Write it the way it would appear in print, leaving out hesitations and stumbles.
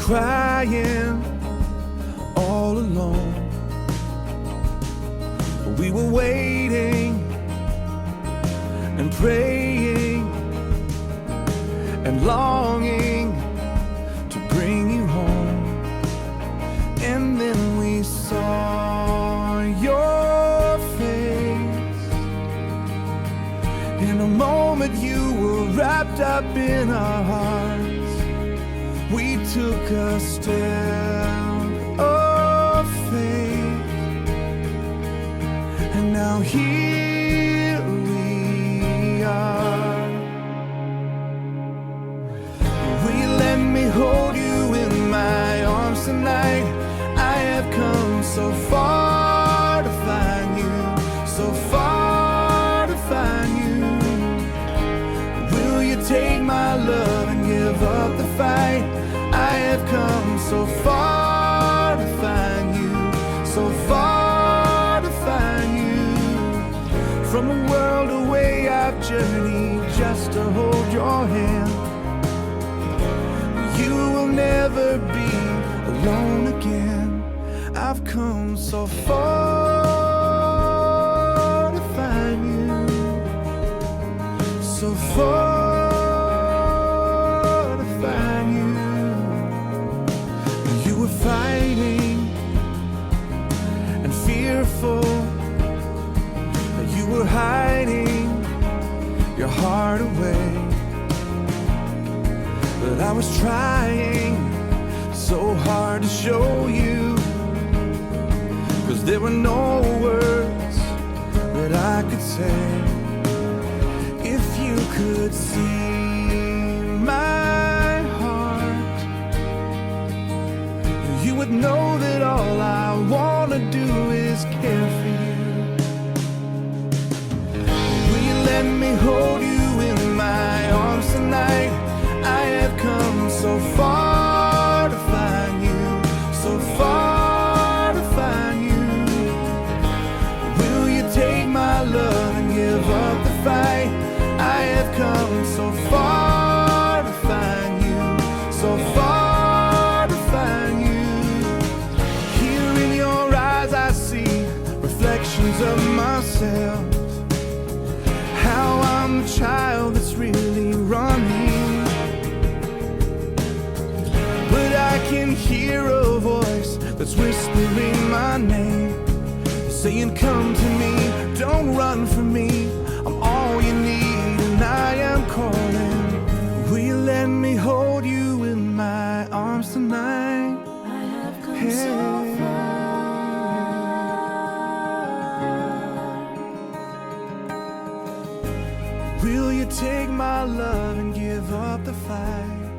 crying all alone. We were waiting and praying and longing to bring you home. And then we saw your face. In a moment you were wrapped up in our hearts. We took a step of faith, and now here we are. Will you let me hold you in my arms tonight? I have come so far to find you, so far to find you. Will you take my love and give up the fight? I have come so far to find you, so far to find you. From a world away I've journeyed just to hold your hand. You will never be alone again. I've come so far to find you, so far to find you. You were fighting and fearful, you were hiding your heart away. But I was trying so hard to show you, 'cause there were no words that I could say. If you could see my heart, you would know that all I wanna do is care for you. Will you let me hold you in my arms tonight? I have come so far to find you, so far to find you. Will you take my love and give up the fight? I have come so far to find you, so far to find you. Here in your eyes I see reflections of myself, how I'm the child that's really running. But I can hear a voice that's whispering my name, saying come to me, don't run from me, I'm all you need and I am calling. Will you let me hold you in my arms tonight? I have come so far. Will you take my love and give up the fight?